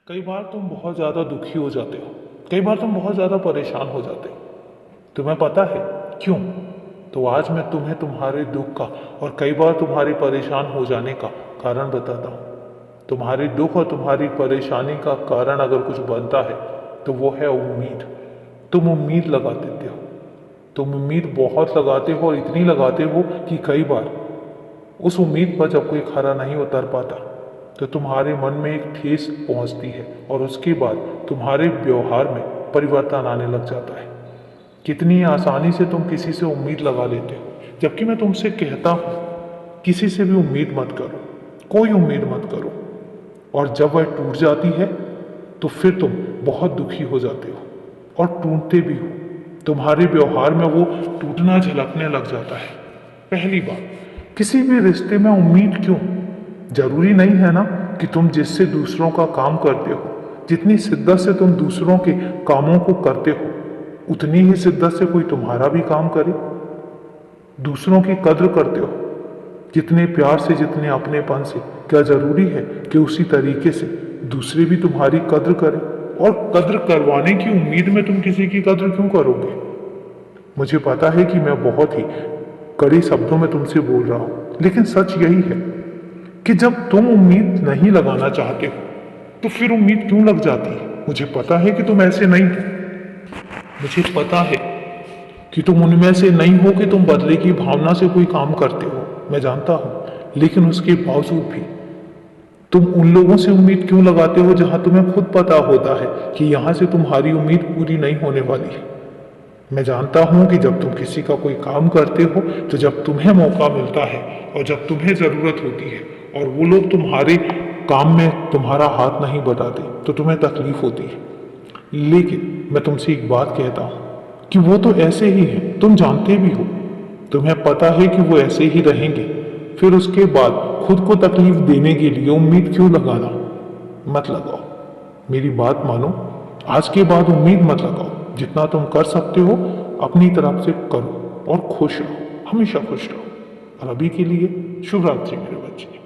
कई बार तुम बहुत ज़्यादा दुखी हो जाते हो, कई बार तुम बहुत ज़्यादा परेशान हो जाते हो। तुम्हें पता है क्यों? तो आज मैं तुम्हें तुम्हारे दुख का और कई बार तुम्हारी परेशान हो जाने का कारण बताता हूँ। तुम्हारे दुख और तुम्हारी परेशानी का कारण अगर कुछ बनता है तो वो है उम्मीद। तुम उम्मीद लगा देते हो, तुम उम्मीद बहुत लगाते हो और इतनी लगाते हो कि कई बार उस उम्मीद पर जब कोई खरा नहीं उतर पाता तो तुम्हारे मन में एक ठेस पहुंचती है और उसके बाद तुम्हारे व्यवहार में परिवर्तन आने लग जाता है। कितनी आसानी से तुम किसी से उम्मीद लगा लेते हो, जबकि मैं तुमसे कहता हूं किसी से भी उम्मीद मत करो, कोई उम्मीद मत करो। और जब वह टूट जाती है तो फिर तुम बहुत दुखी हो जाते हो और टूटते भी हो। तुम्हारे व्यवहार में वो टूटना झलकने लग जाता है। पहली बात, किसी भी रिश्ते में उम्मीद क्यों? जरूरी नहीं है ना कि तुम जिससे दूसरों का काम करते हो, जितनी शिद्दत से तुम दूसरों के कामों को करते हो, उतनी ही शिद्दत से कोई तुम्हारा भी काम करे। दूसरों की कद्र करते हो जितने प्यार से, जितने अपनेपन से, क्या जरूरी है कि उसी तरीके से दूसरे भी तुम्हारी कद्र करें? और कद्र करवाने की उम्मीद में तुम किसी की कद्र क्यों करोगे? मुझे पता है कि मैं बहुत ही कड़े शब्दों में तुमसे बोल रहा हूं, लेकिन सच यही है कि जब तुम उम्मीद नहीं लगाना चाहते हो तो फिर उम्मीद क्यों लग जाती है? मुझे पता है कि तुम ऐसे नहीं हो, मुझे पता है कि तुम उनमें से नहीं हो कि तुम बदले की भावना से कोई काम करते हो, मैं जानता हूं। लेकिन उसके बावजूद भी तुम उन लोगों से उम्मीद क्यों लगाते हो जहां तुम्हें खुद पता होता है कि यहां से तुम्हारी उम्मीद पूरी नहीं होने वाली है। मैं जानता हूं कि जब तुम किसी का कोई काम करते हो तो जब तुम्हें मौका मिलता है और जब तुम्हें जरूरत होती है और वो लोग तुम्हारे काम में तुम्हारा हाथ नहीं बटाते तो तुम्हें तकलीफ होती है। लेकिन मैं तुमसे एक बात कहता हूं कि वो तो ऐसे ही हैं, तुम जानते भी हो, तुम्हें पता है कि वो ऐसे ही रहेंगे। फिर उसके बाद खुद को तकलीफ देने के लिए उम्मीद क्यों लगाना? मत लगाओ, मेरी बात मानो। आज के बाद उम्मीद मत लगाओ। जितना तुम कर सकते हो अपनी तरफ से करो और खुश रहो, हमेशा खुश रहो। और अभी के लिए शुभ रात्रि मेरे बच्चे।